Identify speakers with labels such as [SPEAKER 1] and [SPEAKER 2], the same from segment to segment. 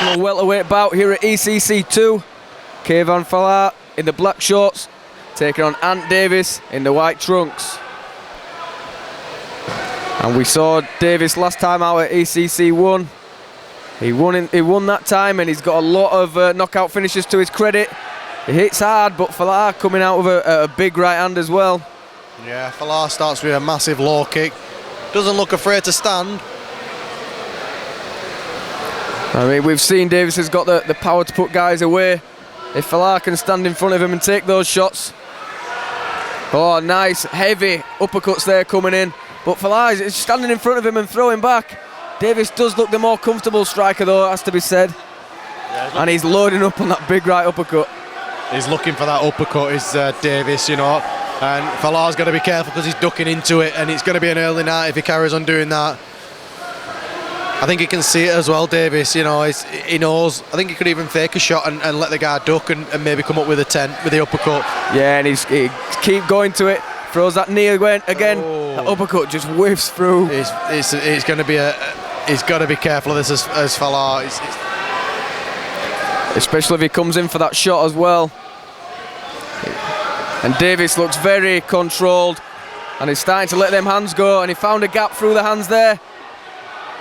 [SPEAKER 1] final welterweight bout here at ECC 2. Kayvan Fallah in the black shorts, taking on Ant Davies in the white trunks. And we saw Davies last time out at ECC 1. He won that time, and he's got a lot of knockout finishes to his credit. He hits hard, but Fallah coming out with a big right hand as well.
[SPEAKER 2] Yeah, Fallah starts with a massive low kick. Doesn't look afraid to stand.
[SPEAKER 1] I mean, we've seen Davies has got the power to put guys away. If Fallah can stand in front of him and take those shots. Oh, nice, heavy uppercuts there coming in. But Fallah is standing in front of him and throwing back. Davies does look the more comfortable striker, though, it has to be said. Yeah, and he's loading up on that big right uppercut.
[SPEAKER 2] He's looking for that uppercut, is Davies, you know. And Fallah's got to be careful because he's ducking into it, and it's going to be an early night if he carries on doing that. I think he can see it as well, Davies, you know, he knows. I think he could even fake a shot and let the guy duck and maybe come up with a 10 with the uppercut.
[SPEAKER 1] Yeah, and he keep going to it, throws that knee again. Oh. That uppercut just whiffs through.
[SPEAKER 2] It's going to be he's got to be careful of this as Fallah.
[SPEAKER 1] Especially if he comes in for that shot as well. And Davies looks very controlled, and he's starting to let them hands go, and he found a gap through the hands there.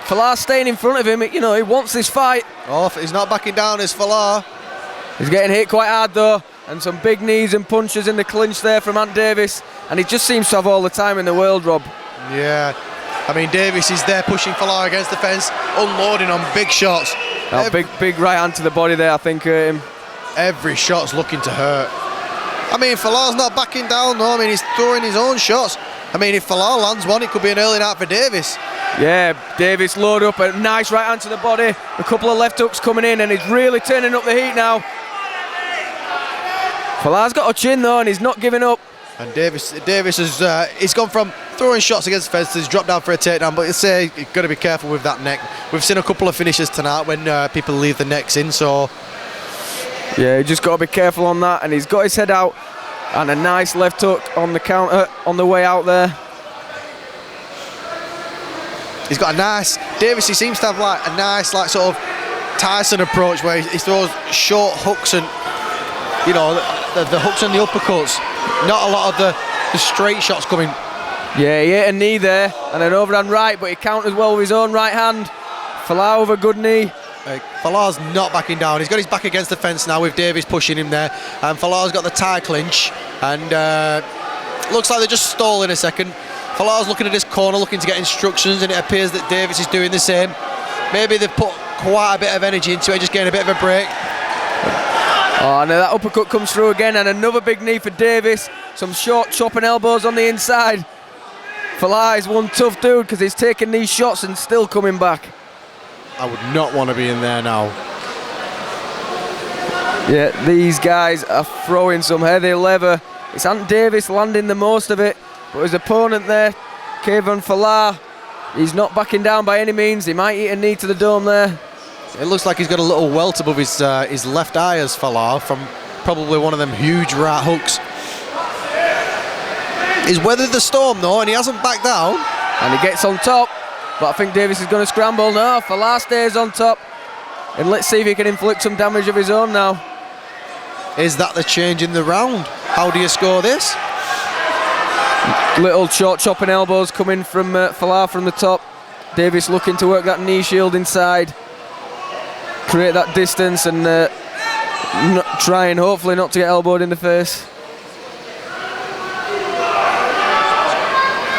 [SPEAKER 1] Fallah staying in front of him, you know, he wants this fight.
[SPEAKER 2] Oh, he's not backing down, is Fallah.
[SPEAKER 1] He's getting hit quite hard though, and some big knees and punches in the clinch there from Ant Davies, and he just seems to have all the time in the world, Rob.
[SPEAKER 2] Yeah, I mean, Davies is there pushing Fallah against the fence, unloading on big shots.
[SPEAKER 1] Big right hand to the body there, I think, hurt him.
[SPEAKER 2] Every shot's looking to hurt. I mean, Fallah's not backing down though. I mean, he's throwing his own shots. I mean, if Fallah lands one, it could be an early night for Davies.
[SPEAKER 1] Yeah, Davies load up, a nice right hand to the body, a couple of left hooks coming in, and he's really turning up the heat now. Fallah's got a chin though, and he's not giving up.
[SPEAKER 2] And Davies has he's gone from throwing shots against the fence to he's dropped down for a takedown, but you say you've got to be careful with that neck. We've seen a couple of finishes tonight when people leave the necks in, so...
[SPEAKER 1] Yeah, you just got to be careful on that, and he's got his head out, and a nice left hook on the counter on the way out there.
[SPEAKER 2] He's got a nice, Davies, he seems to have like a nice like sort of Tyson approach where he throws short hooks and, you know, the hooks and the uppercuts. Not a lot of the straight shots coming.
[SPEAKER 1] Yeah, he hit a knee there and an overhand right, but he counters well with his own right hand. Fallah with a good knee.
[SPEAKER 2] Fallah's not backing down. He's got his back against the fence now with Davies pushing him there, and Fallah's got the tie clinch, and looks like they're just stalling a second. Fallah's looking at his corner, looking to get instructions, and it appears that Davies is doing the same. Maybe they've put quite a bit of energy into it, just getting a bit of a break.
[SPEAKER 1] Oh, and that uppercut comes through again, and another big knee for Davies. Some short chopping elbows on the inside. Fallah is one tough dude because he's taking these shots and still coming back.
[SPEAKER 2] I would not want to be in there now.
[SPEAKER 1] Yeah, these guys are throwing some heavy leather. It's Ant Davies landing the most of it, but his opponent there, Kayvan Fallah, he's not backing down by any means. He might eat a knee to the dome there.
[SPEAKER 2] It looks like he's got a little welt above his left eye as Fallah from probably one of them huge right hooks. He's weathered the storm though, and he hasn't backed down.
[SPEAKER 1] And he gets on top. But I think Davies is going to scramble now. Fallah stays on top. And let's see if he can inflict some damage of his own now.
[SPEAKER 2] Is that the change in the round? How do you score this?
[SPEAKER 1] Little short chopping elbows coming from Fallah from the top. Davies looking to work that knee shield inside. Create that distance and trying hopefully not to get elbowed in the face.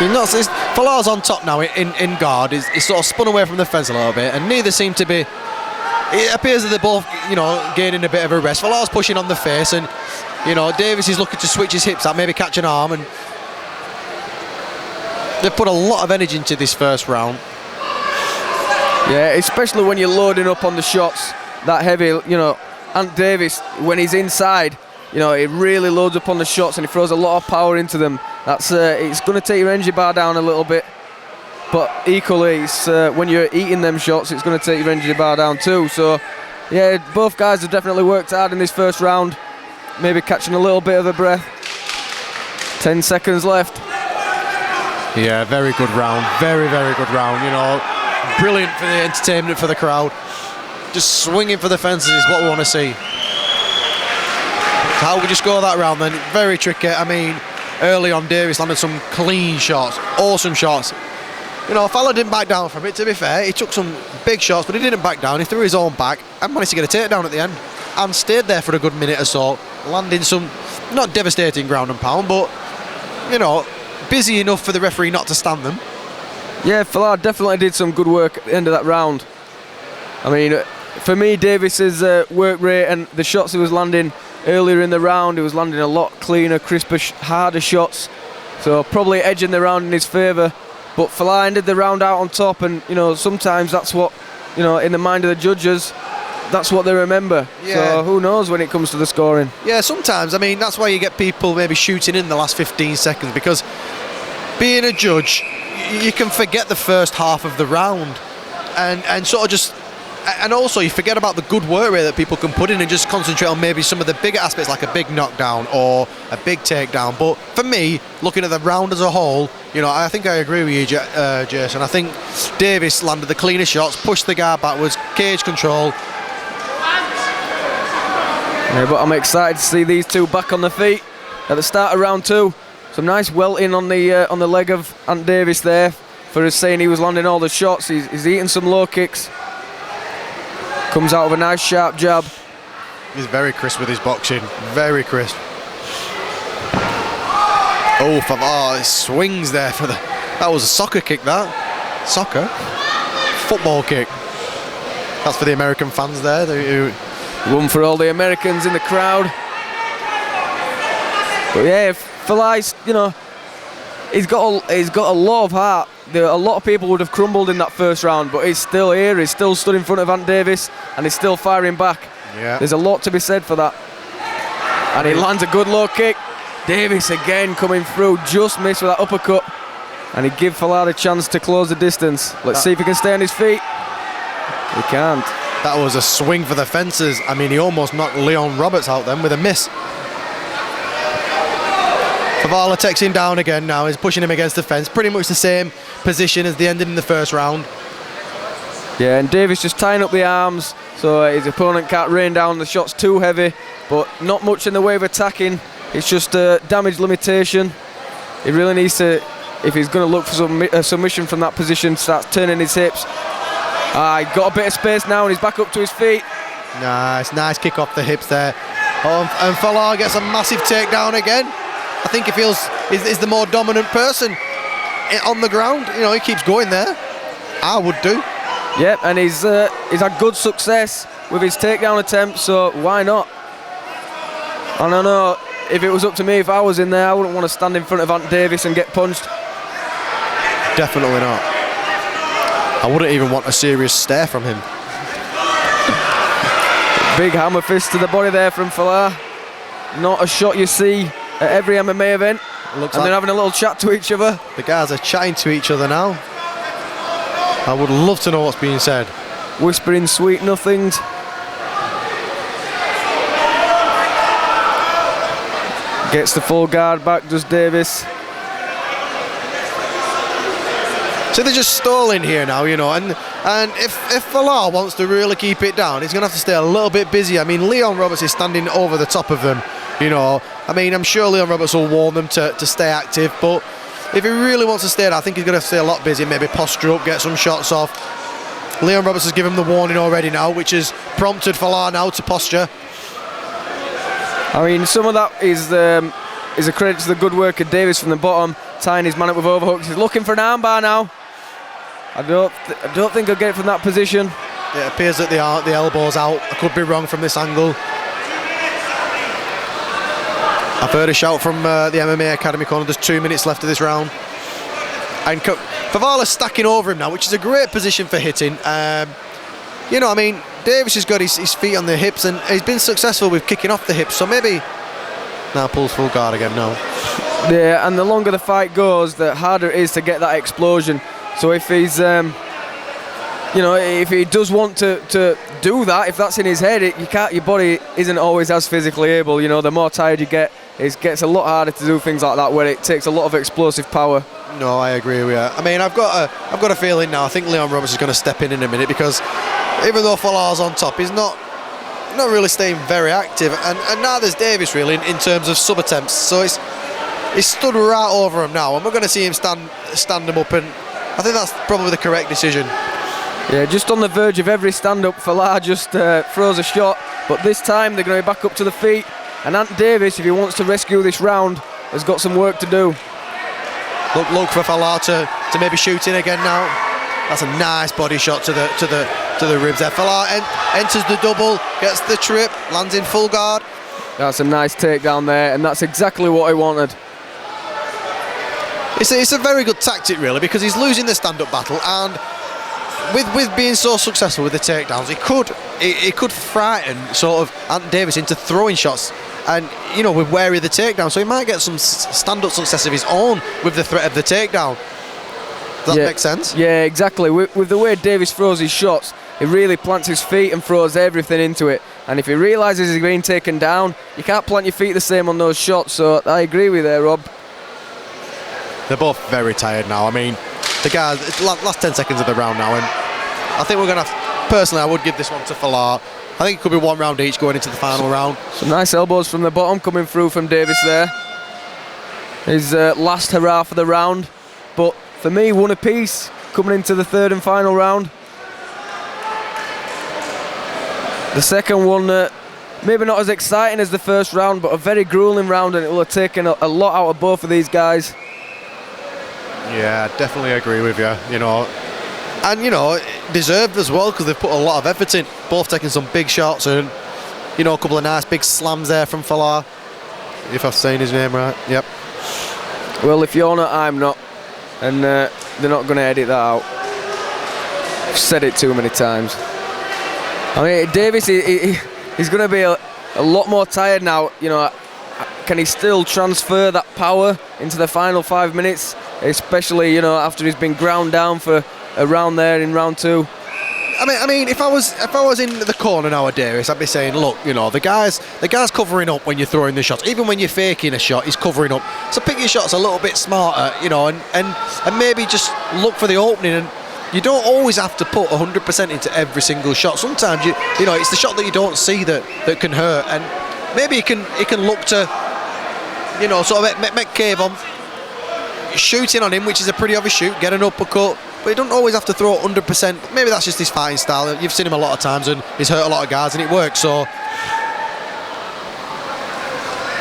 [SPEAKER 2] Fallah's on top now in guard. He's sort of spun away from the fence a little bit, and neither seem to be. It appears that they're both, you know, gaining a bit of a rest. Fallah's pushing on the face, and, you know, Davies is looking to switch his hips out, maybe catch an arm, and they've put a lot of energy into this first round.
[SPEAKER 1] Yeah, especially when you're loading up on the shots that heavy. You know, Ant Davies, when he's inside, you know, he really loads up on the shots and he throws a lot of power into them. That's it's going to take your energy bar down a little bit, but equally, it's when you're eating them shots, it's going to take your energy bar down too. So, yeah, both guys have definitely worked hard in this first round. Maybe catching a little bit of a breath. 10 seconds left.
[SPEAKER 2] Yeah, very good round. Very, very good round. You know, brilliant for the entertainment for the crowd. just swinging for the fences is what we want to see. So how would you score that round then? Very tricky. I mean, early on, Davies landed some clean shots, awesome shots. You know, Fallah didn't back down from it, to be fair. He took some big shots, but he didn't back down. He threw his own back and managed to get a takedown at the end and stayed there for a good minute or so, landing some, not devastating ground and pound, but, you know, busy enough for the referee not to stand them.
[SPEAKER 1] Yeah, Fallah definitely did some good work at the end of that round. I mean, for me, Davies's work rate and the shots he was landing earlier in the round, he was landing a lot cleaner, crisper, harder shots. So probably edging the round in his favour. But Fallah ended the round out on top, and you know, sometimes that's what, you know, in the mind of the judges, that's what they remember.
[SPEAKER 2] Yeah.
[SPEAKER 1] So who knows when it comes to the scoring.
[SPEAKER 2] Yeah, sometimes. I mean, that's why you get people maybe shooting in the last 15 seconds, because being a judge, you can forget the first half of the round and sort of just, and also you forget about the good work rate that people can put in and just concentrate on maybe some of the bigger aspects, like a big knockdown or a big takedown. But for me, looking at the round as a whole, you know, I think I agree with you, Jason. I think Davies landed the cleanest shots, pushed the guard backwards, cage control.
[SPEAKER 1] Yeah, but I'm excited to see these two back on the feet at the start of round two. Some nice welting on the leg of Ant Davies there for us saying he was landing all the shots. He's eating some low kicks. Comes out with a nice sharp jab.
[SPEAKER 2] He's very crisp with his boxing, very crisp. Oh, Fallah swings there for the. That was a soccer kick. That soccer, football kick. That's for the American fans there.
[SPEAKER 1] One for all the Americans in the crowd. But yeah, Fallah's, you know, he's got a lot of heart. A lot of people would have crumbled in that first round, but he's still here. He's still stood in front of Ant Davies, and he's still firing back.
[SPEAKER 2] Yeah.
[SPEAKER 1] There's a lot to be said for that. And he lands a good low kick. Davies again coming through, just missed with that uppercut, and he give Fallah a chance to close the distance. Let's see if he can stay on his feet. He can't.
[SPEAKER 2] That was a swing for the fences. I mean, he almost knocked Leon Roberts out then with a miss. Fallah takes him down again now. He's pushing him against the fence. Pretty much the same position as they ended in the first round.
[SPEAKER 1] Yeah, and Davies just tying up the arms so his opponent can't rain down. The shot's too heavy, but not much in the way of attacking. It's just a damage limitation. He really needs to, if he's going to look for a submission from that position, starts turning his hips. He got a bit of space now and he's back up to his feet.
[SPEAKER 2] Nice kick off the hips there. And Fallah gets a massive takedown again. I think he feels is the more dominant person on the ground. You know, he keeps going there. I would do.
[SPEAKER 1] Yep, and he's had good success with his takedown attempt, so why not? I don't know, if it was up to me, if I was in there, I wouldn't want to stand in front of Ant Davies and get punched.
[SPEAKER 2] Definitely not. I wouldn't even want a serious stare from him.
[SPEAKER 1] Big hammer fist to the body there from Fallah. Not a shot you see at every MMA event. And they're having a little chat to each other.
[SPEAKER 2] The guys are chatting to each other now. I would love to know what's being said.
[SPEAKER 1] Whispering sweet nothings. Gets the full guard back, does Davies.
[SPEAKER 2] So they're just stalling here now, you know, and if Fallah wants to really keep it down, he's going to have to stay a little bit busy. I mean, Leon Roberts is standing over the top of them, you know. I mean, I'm sure Leon Roberts will warn them to stay active, but if he really wants to stay there, I think he's going to have to stay a lot busy, maybe posture up, get some shots off. Leon Roberts has given him the warning already now, which has prompted Fallah now to posture.
[SPEAKER 1] I mean, some of that is a credit to the good work of Davies from the bottom, tying his man up with overhooks. He's looking for an armbar now. I don't think he'll get it from that position.
[SPEAKER 2] It appears that the elbow's out. I could be wrong from this angle. I've heard a shout from the MMA Academy corner. There's 2 minutes left of this round. And Fallah's stacking over him now, which is a great position for hitting. You know, I mean, Davies has got his feet on the hips and he's been successful with kicking off the hips. So maybe now pulls full guard again now.
[SPEAKER 1] Yeah, and the longer the fight goes, the harder it is to get that explosion. So if he's, you know, if he does want to do that, if that's in his head, your body isn't always as physically able. You know, the more tired you get, it gets a lot harder to do things like that where it takes a lot of explosive power.
[SPEAKER 2] No, I agree with you. I mean, I've got a feeling now. I think Leon Roberts is going to step in a minute, because even though Fallah's on top, he's not really staying very active, and neither's Davies really in terms of sub attempts. So he's stood right over him now, and we're going to see him stand him up, and I think that's probably the correct decision.
[SPEAKER 1] Yeah, just on the verge of every stand-up, Fallah just throws a shot, but this time they're going to be back up to the feet, and Ant Davies, if he wants to rescue this round, has got some work to do.
[SPEAKER 2] Look for Fallah to maybe shoot in again now. That's a nice body shot to the ribs there. Fallah enters the double, gets the trip, lands in full guard.
[SPEAKER 1] That's a nice takedown there, and that's exactly what I wanted.
[SPEAKER 2] It's a very good tactic really, because he's losing the stand-up battle, and with being so successful with the takedowns, it could frighten sort of Ant Davies into throwing shots, and you know, we're wary of the takedown, so he might get some stand-up success of his own with the threat of the takedown. Does that make sense?
[SPEAKER 1] Yeah, exactly. With the way Davies throws his shots, he really plants his feet and throws everything into it. And if he realises he's being taken down, you can't plant your feet the same on those shots. So I agree with you there, Rob.
[SPEAKER 2] They're both very tired now. I mean, the guys, last 10 seconds of the round now, and I think we're going to have, personally, I would give this one to Fallah. I think it could be one round each going into the final round.
[SPEAKER 1] Some nice elbows from the bottom coming through from Davies there. His last hurrah for the round. But for me, one apiece coming into the third and final round. The second one, maybe not as exciting as the first round, but a very grueling round, and it will have taken a lot out of both of these guys.
[SPEAKER 2] Yeah, definitely agree with you. You know, and you know, deserved as well, because they've put a lot of effort in. Both taking some big shots, and you know, a couple of nice big slams there from Fallah. If I've saying his name right, yep.
[SPEAKER 1] Well, if you're not, I'm not, and they're not going to edit that out. I've said it too many times. I mean, Davies, he's going to be a lot more tired now. You know, can he still transfer that power into the final 5 minutes? Especially, you know, after he's been ground down for a round there in round two.
[SPEAKER 2] I mean, if I was in the corner now of Davies, I'd be saying, look, you know, the guy's covering up when you're throwing the shots. Even when you're faking a shot, he's covering up. So pick your shots a little bit smarter, you know, and maybe just look for the opening. And you don't always have to put 100% into every single shot. Sometimes you know, it's the shot that you don't see that can hurt, and maybe he can look to, you know, sort of make Kayvan shooting on him, which is a pretty obvious shoot, get an uppercut, but he don't always have to throw 100%. Maybe that's just his fighting style. You've seen him a lot of times, and he's hurt a lot of guys, and it works. So,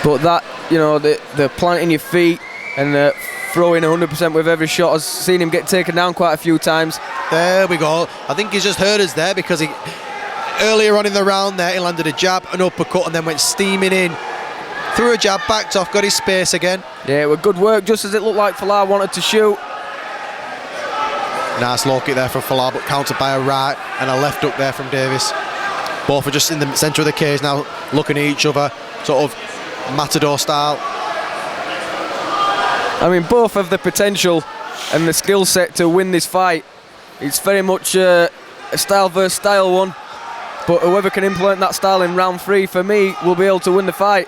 [SPEAKER 2] but
[SPEAKER 1] that, you know, the planting your feet and throwing 100% with every shot, I've seen him get taken down quite a few times.
[SPEAKER 2] There we go. I think he's just hurt us there, because he earlier on in the round there, he landed a jab, an uppercut, and then went steaming in. Threw a jab, backed off, got his space again. Yeah,
[SPEAKER 1] it was good work, just as it looked like Fallah wanted to shoot.
[SPEAKER 2] Nice low kick there from Fallah, but countered by a right and a left hook there from Davies. Both are just in the centre of the cage now, looking at each other, sort of matador style.
[SPEAKER 1] I mean, both have the potential and the skill set to win this fight. It's very much a style versus style one, but whoever can implement that style in round three, for me, will be able to win the fight.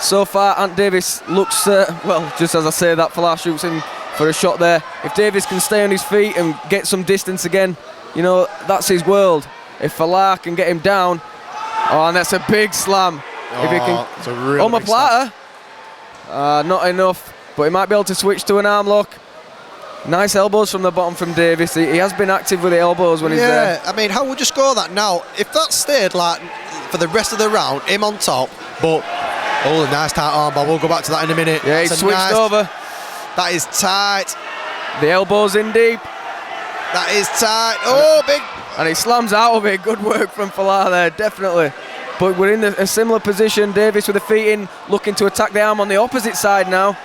[SPEAKER 1] So far, Ant Davies looks, well, just as I say that, Fallah shoots him for a shot there. If Davies can stay on his feet and get some distance again, you know, that's his world. If Fallah can get him down, oh, and that's a big slam.
[SPEAKER 2] Oh,
[SPEAKER 1] if he can,
[SPEAKER 2] it's a really
[SPEAKER 1] on my platter, not enough, but he might be able to switch to an arm lock. Nice elbows from the bottom from Davies. He has been active with the elbows when he's there.
[SPEAKER 2] Yeah, I mean, how would you score that now? If that stayed like for the rest of the round, him on top, but oh, a nice tight arm bar. We'll go back to that in a minute.
[SPEAKER 1] Yeah, he's switched over.
[SPEAKER 2] That is tight.
[SPEAKER 1] The elbows in deep.
[SPEAKER 2] That is tight. Oh, big.
[SPEAKER 1] And he slams out of it. Good work from Fallah there, definitely. But we're in a similar position. Davies with the feet in, looking to attack the arm on the opposite side now.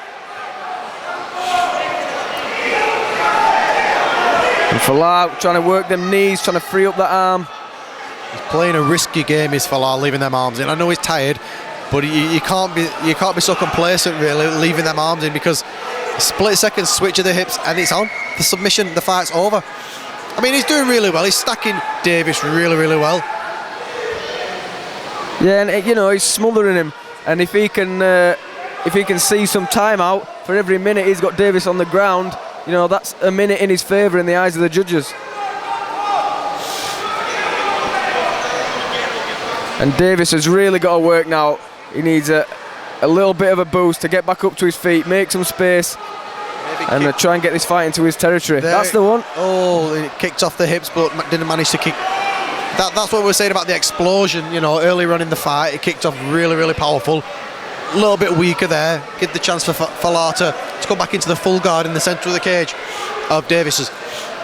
[SPEAKER 1] And Fallah trying to work them knees, trying to free up the arm.
[SPEAKER 2] He's playing a risky game, is Fallah, leaving them arms in. I know he's tired, but you can't be so complacent really leaving them arms in, because split second switch of the hips and it's on. The submission, the fight's over. I mean, he's doing really well. He's stacking Davies really, really well.
[SPEAKER 1] Yeah, and you know, he's smothering him, and if he can if he can see some time out for every minute he's got Davies on the ground, you know, that's a minute in his favour in the eyes of the judges. And Davies has really got to work now. He needs a little bit of a boost to get back up to his feet, make some space, and try and get this fight into his territory. That's the one.
[SPEAKER 2] Oh, it kicked off the hips, but didn't manage to kick. That's what we were saying about the explosion, you know, earlier on in the fight. It kicked off really, really powerful. A little bit weaker there. Give the chance for Fallah to come back into the full guard in the centre of the cage of Davies's.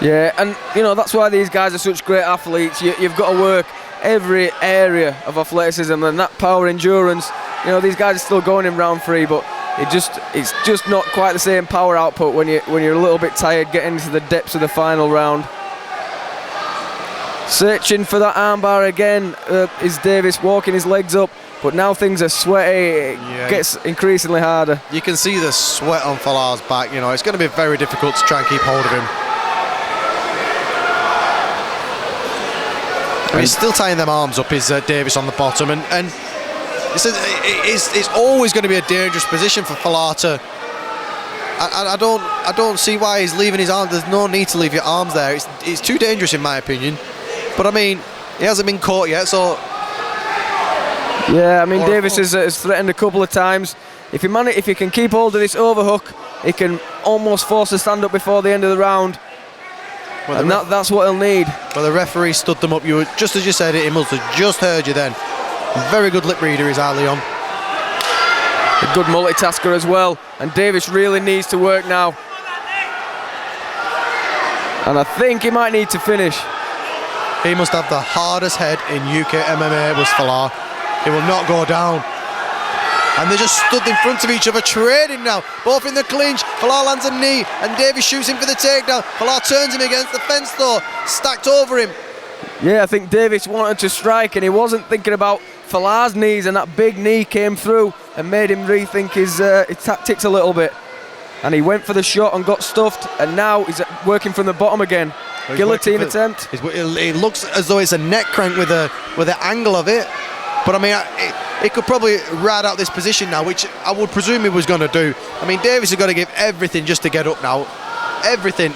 [SPEAKER 1] Yeah, and, you know, that's why these guys are such great athletes. You've got to work every area of athleticism and that power endurance. You know, these guys are still going in round 3, but it's just not quite the same power output when you're a little bit tired getting into the depths of the final round. Searching for that armbar again is Davies, walking his legs up, but now things are sweaty. It gets increasingly harder.
[SPEAKER 2] You can see the sweat on Fallah's back. You know, it's going to be very difficult to try and keep hold of him. And he's still tying them arms up, is Davies on the bottom, and it's always going to be a dangerous position for Fallah to. I don't see why he's leaving his arms. There's no need to leave your arms there. It's too dangerous in my opinion. But I mean, he hasn't been caught yet, so.
[SPEAKER 1] Yeah, I mean, Davies has threatened a couple of times. If he can keep hold of this overhook, he can almost force a stand up before the end of the round. Well, and that's what he'll need.
[SPEAKER 2] Well, the referee stood them up. Just as you said it, he must have just heard you then. Very good lip reader is our Leon.
[SPEAKER 1] A good multitasker as well. And Davies really needs to work now. And I think he might need to finish.
[SPEAKER 2] He must have the hardest head in UK MMA, was Fallah. He will not go down. And they just stood in front of each other, trading now. Both in the clinch. Fallah lands a knee, and Davies shoots him for the takedown. Fallah turns him against the fence, though, stacked over him.
[SPEAKER 1] Yeah, I think Davies wanted to strike, and he wasn't thinking about Fallah's knees, and that big knee came through and made him rethink his tactics a little bit. And he went for the shot and got stuffed, and now he's working from the bottom again. Guillotine attempt.
[SPEAKER 2] It looks as though it's a neck crank with the angle of it. But I mean, it could probably ride out this position now, which I would presume he was going to do. I mean, Davies has got to give everything just to get up now. Everything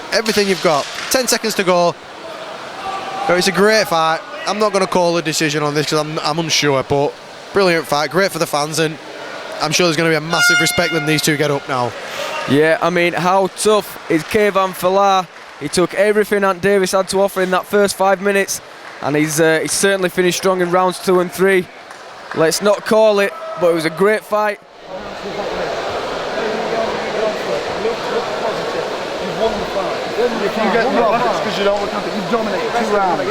[SPEAKER 2] you've got. 10 seconds to go. But it's a great fight. I'm not going to call a decision on this because I'm unsure, but brilliant fight, great for the fans, and I'm sure there's going to be a massive respect when these two get up now.
[SPEAKER 1] Yeah, I mean, how tough is Kayvan Fallah? He took everything Ant Davies had to offer in that first 5 minutes, and he's certainly finished strong in rounds 2 and 3. Let's not call it, but it was a great fight.
[SPEAKER 3] If you get robbed, it's because you don't look at it. You've dominated 2 rounds.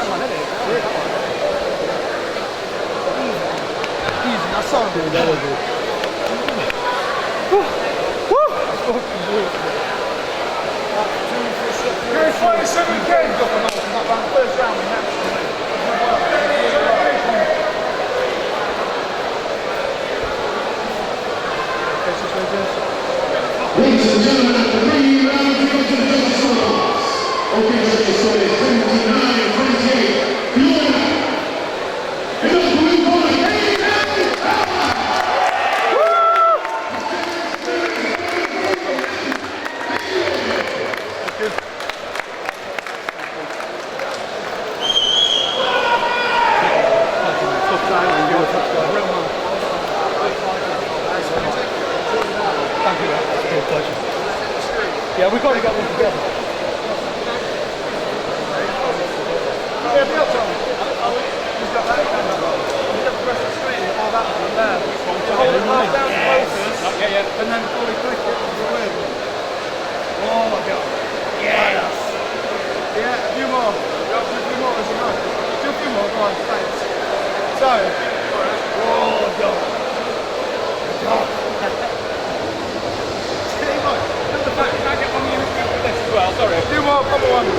[SPEAKER 3] Easy, I saw him. You're 27 games up and off that first round.
[SPEAKER 4] Ladies and gentlemen, after 3 rounds, we go to the judges' scores. Okay, so it's 29-28. The winner in the blue corner, Kayvan Fallah.
[SPEAKER 3] Yeah, we've got to get them together. Yeah, be up to him. He's got that. He's got the rest of the screen, all that from there. So hold it half down focus, and then fully click it with the wheel. Oh my god. Yes! Yeah, a few more. Just a few more, as you know. Just a few more, go on, thanks. So, oh god. Well, sorry, a few more proper ones.